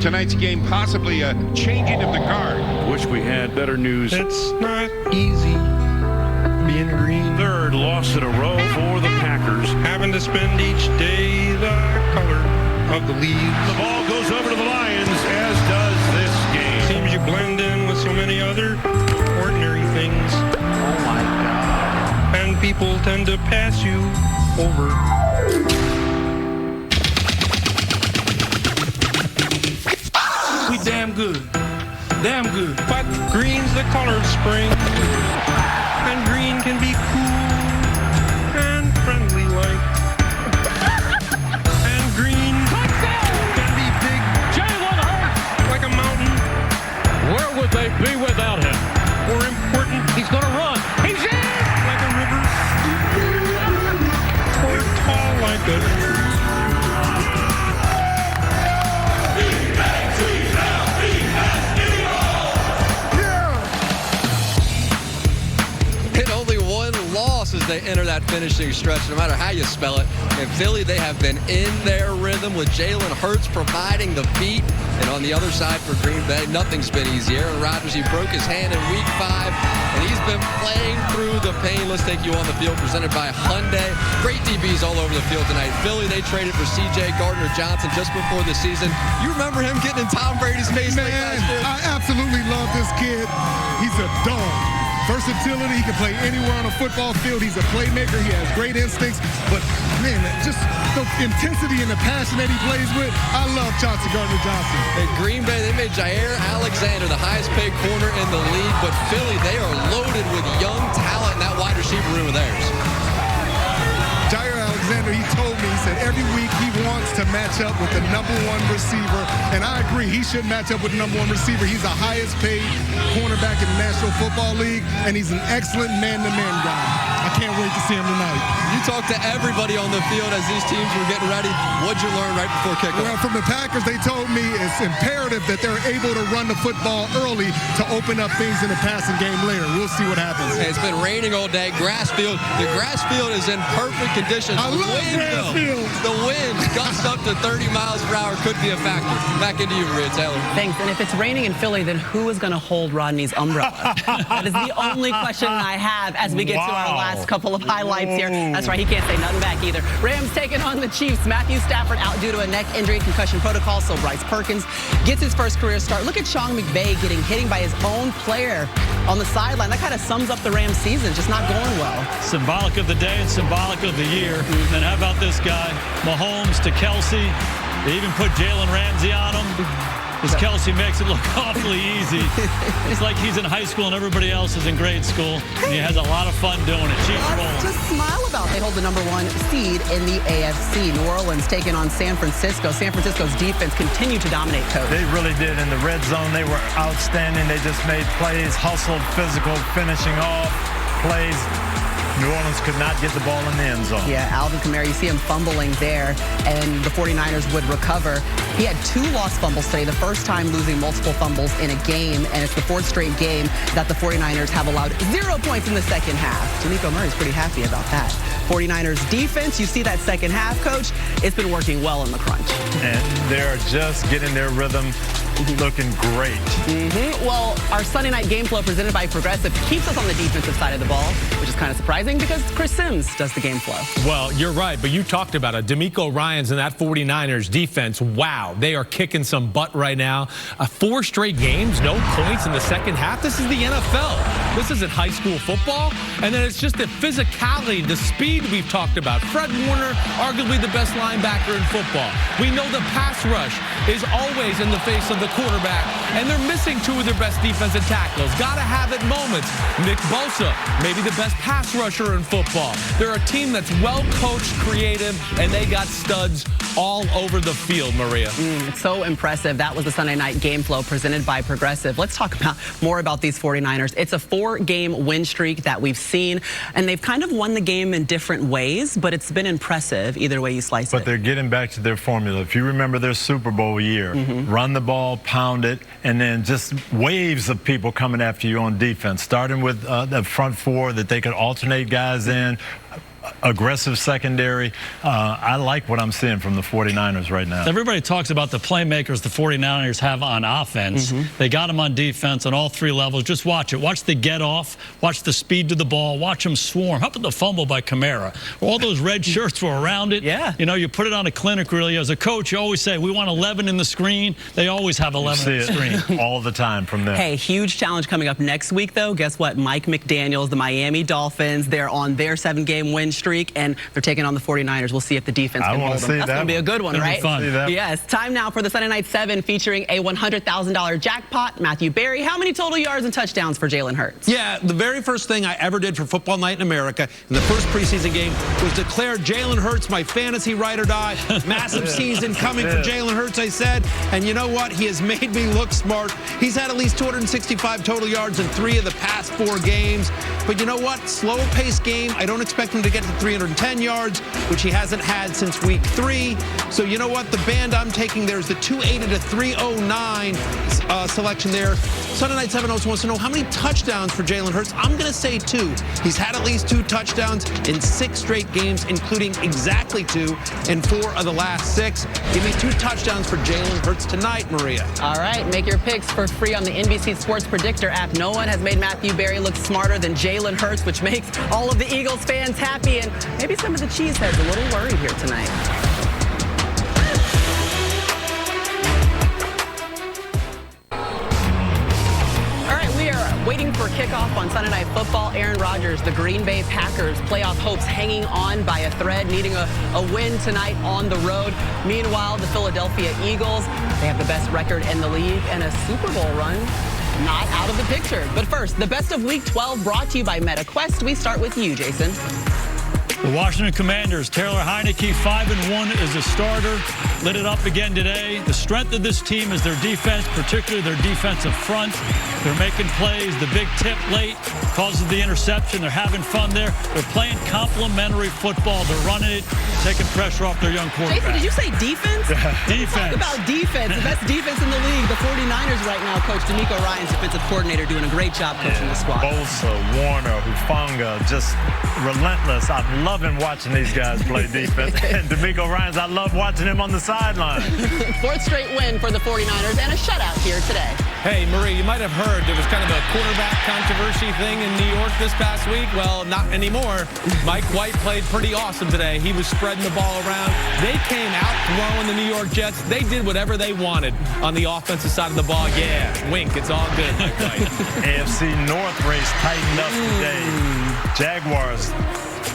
Tonight's game possibly a changing of the guard. Wish we had better news. It's not easy being green. Third loss in a row for the Packers. Having to spend each day the color of the leaves. The ball goes over to the Lions, as does this game. Seems you blend in with so many other ordinary things. Oh my God. And people tend to pass you over. We damn good. Damn good. But green's the color of spring. And green can be cool and friendly like. And green can be big. Jalen Hurts! Like a mountain. Where would they be without him? Or important. He's going to run. He's in! Like a river. Or tall like a... as they enter that finishing stretch, no matter how you spell it. In Philly, they have been in their rhythm with Jalen Hurts providing the beat. And on the other side for Green Bay, nothing's been easy. Aaron Rodgers, he broke his hand in Week 5, and he's been playing through the pain. Let's take you on the field, presented by Hyundai. Great DBs all over the field tonight. Philly, they traded for C.J. Gardner-Johnson just before the season. You remember him getting in Tom Brady's face last year? I absolutely love this kid. He's a dog. Versatility, he can play anywhere on a football field. He's a playmaker. He has great instincts. But, man, just the intensity and the passion that he plays with, I love Chauncey Gardner-Johnson. At Green Bay, they made Jair Alexander the highest-paid corner in the league. But Philly, they are loaded with young talent in that wide receiver room of theirs. Jair Alexander, he told me, he said every week he wants to match up with the #1 receiver, and I agree, he should match up with the #1 receiver. He's the highest paid cornerback in the National Football League, and he's an excellent man-to-man guy. I can't wait to see him tonight. You talked to everybody on the field as these teams were getting ready. What'd you learn right before kickoff? Well, from the Packers, they told me it's imperative that they're able to run the football early to open up things in the passing game later. We'll see what happens. Hey, it's been raining all day. Grass field. The grass field is in perfect condition. I love grass field. The wind gusts up to 30 miles per hour could be a factor. Back into you, Maria Taylor. Thanks. And if it's raining in Philly, then who is going to hold Rodney's umbrella? That is the only question I have as we get to our last couple of highlights here. That's right. He can't say nothing back either. Rams taking on the Chiefs. Matthew Stafford out due to a neck injury, concussion protocol, so Bryce Perkins gets his first career start. Look at Sean McVay getting hitting by his own player on the sideline. That kind of sums up the Rams season, just not going well. Symbolic of the day and symbolic of the year. And how about this guy? Mahomes to Kelsey. They even put Jalen Ramsey on him. Because Kelsey makes it look awfully easy. It's like he's in high school and everybody else is in grade school. And he has a lot of fun doing it. Chiefs rolling. Just smile about it. They hold the #1 seed in the AFC. New Orleans taking on San Francisco. San Francisco's defense continued to dominate, Coach. They really did. In the red zone, they were outstanding. They just made plays, hustled, physical, finishing off plays. New Orleans could not get the ball in the end zone. Yeah, Alvin Kamara, you see him fumbling there, and the 49ers would recover. He had 2 lost fumbles today, the first time losing multiple fumbles in a game, and it's the 4th straight game that the 49ers have allowed 0 points in the second half. D'Amico Murray's pretty happy about that. 49ers defense, you see that second half, Coach, it's been working well in the crunch. And they're just getting their rhythm, looking great. Well, our Sunday night game flow presented by Progressive keeps us on the defensive side of the ball, which is kind of surprising because Chris Sims does the game flow. Well, you're right, but you talked about it. D'Amico Ryans and that 49ers defense, wow, they are kicking some butt right now. 4 straight games, no points in the second half. This is the NFL. This isn't high school football. And then it's just the physicality, the speed we've talked about. Fred Warner, arguably the best linebacker in football. We know the pass rush is always in the face of the quarterback, and they're missing 2 of their best defensive tackles. Got to have it moments. Nick Bosa, maybe the best pass rusher in football. They're a team that's well coached, creative, and they got studs all over the field, Maria. It's so impressive. That was the Sunday night game flow presented by Progressive. Let's talk more about these 49ers. It's a 4-game win streak that we've seen, and they've kind of won the game in different ways, but it's been impressive either way you slice it. But they're getting back to their formula. If you remember their Super Bowl year, run the ball, pound it, and then just waves of people coming after you on defense, starting with the front 4 that they could alternate guys in. Aggressive secondary. I like what I'm seeing from the 49ers right now. Everybody talks about the playmakers the 49ers have on offense. They got them on defense on all 3 levels. Just watch it. Watch the get off. Watch the speed to the ball. Watch them swarm. How about the fumble by Kamara? All those red shirts were around it. Yeah. You know, you put it on a clinic really. As a coach, you always say, we want 11 in the screen. They always have 11 in the screen. All the time from there. Hey, huge challenge coming up next week, though. Guess what? Mike McDaniels, the Miami Dolphins, they're on their 7-game win streak, and they're taking on the 49ers. We'll see if the defense can hold them. That's going to be a good one, right? Yes. Time now for the Sunday Night 7 featuring a $100,000 jackpot. Matthew Berry, how many total yards and touchdowns for Jalen Hurts? Yeah, the very first thing I ever did for Football Night in America in the first preseason game was declare Jalen Hurts my fantasy ride or die. Massive season coming for Jalen Hurts, I said. And you know what? He has made me look smart. He's had at least 265 total yards in 3 of the past 4 games. But you know what? Slow-paced game. I don't expect him to get to 310 yards, which he hasn't had since week 3. So you know what? The band I'm taking there is the 280 to 309 selection there. Sunday Night 7 also wants to know how many touchdowns for Jalen Hurts. I'm going to say 2. He's had at least 2 touchdowns in 6 straight games, including exactly 2 in 4 of the last 6. Give me 2 touchdowns for Jalen Hurts tonight, Maria. All right, make your picks for free on the NBC Sports Predictor app. No one has made Matthew Berry look smarter than Jalen Hurts, which makes all of the Eagles fans happy, and maybe some of the cheeseheads a little worried here tonight. Waiting for kickoff on Sunday Night Football. Aaron Rodgers, the Green Bay Packers, playoff hopes hanging on by a thread, needing a win tonight on the road. Meanwhile, the Philadelphia Eagles, they have the best record in the league and a Super Bowl run not out of the picture. But first, the best of Week 12 brought to you by MetaQuest. We start with you, Jason. The Washington Commanders, Taylor Heineke, 5-1 as a starter, lit it up again today. The strength of this team is their defense, particularly their defensive front. They're making plays. The big tip late causes the interception. They're having fun there. They're playing complementary football. They're running it, taking pressure off their young quarterback. Jason, did you say defense? Defense. Talk about defense. The best defense in the league. The 49ers right now, Coach D'Amico Ryan's defensive coordinator, doing a great job coaching the squad. Bosa, Warner, Hufanga, just relentless. I'm loving watching these guys play defense. And D'Amico Ryan's, I love watching him on the sideline. 4th straight win for the 49ers and a shutout here today. Hey, Marie, you might have heard there was kind of a quarterback controversy thing in New York this past week. Well, not anymore. Mike White played pretty awesome today. He was spreading the ball around. They came out throwing the New York Jets. They did whatever they wanted on the offensive side of the ball. Yeah, wink, it's all good, Mike White. AFC North race tightened up today. Jaguars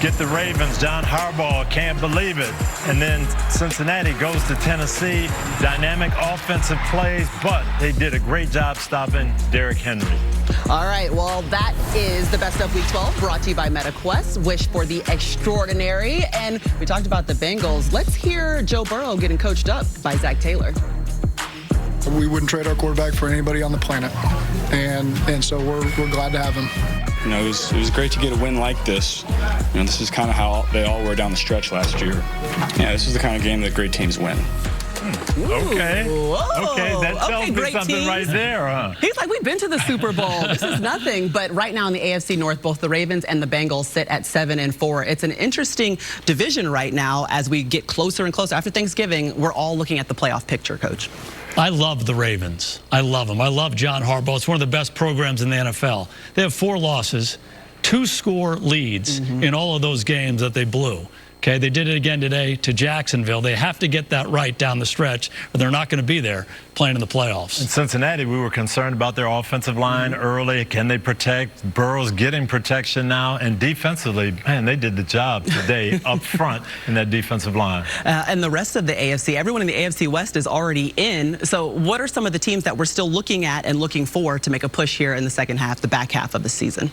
get the Ravens. John Harbaugh can't believe it. And then Cincinnati goes to Tennessee. Dynamic offensive plays, but they did a great job stopping Derrick Henry. All right, well, that is the best of Week 12 brought to you by MetaQuest. Wish for the extraordinary. And we talked about the Bengals. Let's hear Joe Burrow getting coached up by Zach Taylor. We wouldn't trade our quarterback for anybody on the planet. And so we're glad to have him. You know, it was great to get a win like this. You know, this is kind of how they all were down the stretch last year. Yeah, this is the kind of game that great teams win. Okay. Whoa. Okay, that tells me something teams. right there, huh? He's like, we've been to the Super Bowl. This is nothing. But right now in the AFC North, both the Ravens and the Bengals sit at 7-4. It's an interesting division right now as we get closer and closer. After Thanksgiving, we're all looking at the playoff picture, Coach. I love the Ravens. I love them. I love John Harbaugh. It's one of the best programs in the NFL. They have 4 losses, 2-score leads in all of those games that they blew. Okay, they did it again today to Jacksonville. They have to get that right down the stretch, or they're not going to be there playing in the playoffs. In Cincinnati, we were concerned about their offensive line early. Can they protect? Burrow's getting protection now. And defensively, man, they did the job today up front in that defensive line. And the rest of the AFC, everyone in the AFC West is already in. So what are some of the teams that we're still looking at and looking for to make a push here in the second half, the back half of the season?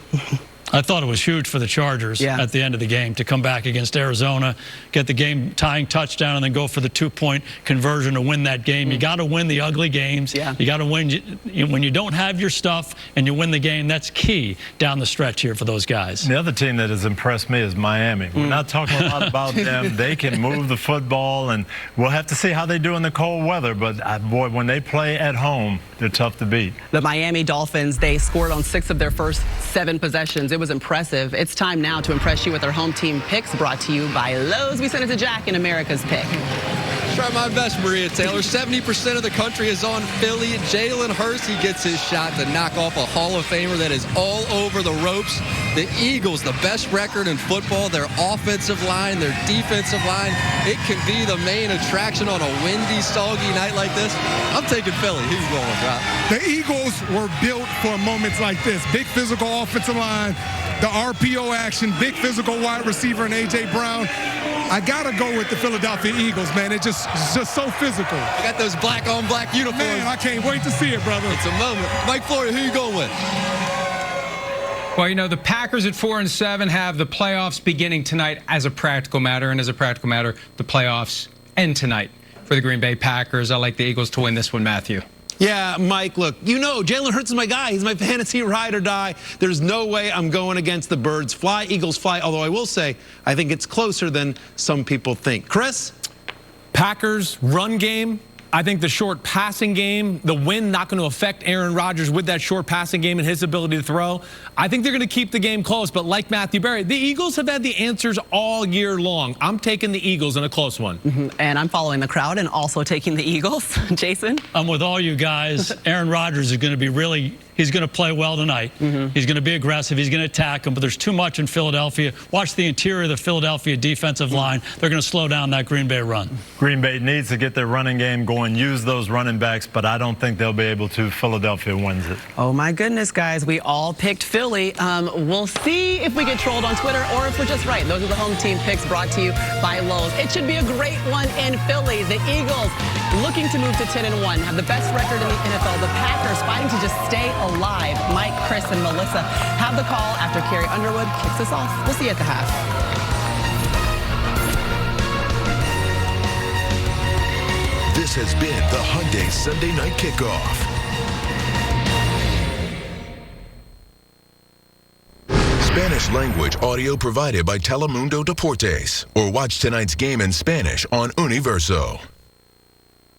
I thought it was huge for the Chargers at the end of the game to come back against Arizona, get the game-tying touchdown, and then go for the 2-point conversion to win that game. You got to win the ugly games. You got to win. When you don't have your stuff and you win the game, that's key down the stretch here for those guys. The other team that has impressed me is Miami. We're not talking a lot about them. They can move the football, and we'll have to see how they do in the cold weather. But, boy, when they play at home, they're tough to beat. The Miami Dolphins, they scored on 6 of their first 7 possessions. It was impressive. It's time now to impress you with our home team picks brought to you by Lowe's. We send it to Jack in America's Pick. Try my best, Maria Taylor. 70% of the country is on Philly. Jalen Hurts, he gets his shot to knock off a Hall of Famer that is all over the ropes. The Eagles, the best record in football, their offensive line, their defensive line. It can be the main attraction on a windy, soggy night like this. I'm taking Philly. Who's going, Rob? The Eagles were built for moments like this. Big physical offensive line, the RPO action, big physical wide receiver in A.J. Brown. I got to go with the Philadelphia Eagles, man. It's just so physical. I got those black-on-black uniforms. Man, I can't wait to see it, brother. It's a moment. Mike Flory, who you going with? Well, you know, the Packers at 4-7 have the playoffs beginning tonight as a practical matter. And as a practical matter, the playoffs end tonight for the Green Bay Packers. I like the Eagles to win this one, Matthew. Yeah, Mike, look, you know, Jalen Hurts is my guy. He's my fantasy ride or die. There's no way I'm going against the Birds fly, Eagles fly, although I will say I think it's closer than some people think. Chris? Packers run game. I think the short passing game, the wind not going to affect Aaron Rodgers with that short passing game and his ability to throw. I think they're going to keep the game close, but like Matthew Berry, the Eagles have had the answers all year long. I'm taking the Eagles in a close one. And I'm following the crowd and also taking the Eagles. Jason? I'm with all you guys. Aaron Rodgers is going to be he's going to play well tonight. He's going to be aggressive. He's going to attack him, but there's too much in Philadelphia. Watch the interior of the Philadelphia defensive line. They're going to slow down that Green Bay run. Green Bay needs to get their running game going, use those running backs, but I don't think they'll be able to. Philadelphia wins it. Oh, my goodness, guys. We all picked Philly. We'll see if we get trolled on Twitter or if we're just right. Those are the home team picks brought to you by Lowe's. It should be a great one in Philly. The Eagles looking to move to 10-1, have the best record in the NFL. The Packers fighting to just stay alive. Mike, Chris, and Melissa have the call after Carrie Underwood kicks us off. We'll see you at the half. This has been the Hyundai Sunday Night Kickoff. Spanish language audio provided by Telemundo Deportes. Or watch tonight's game in Spanish on Universo.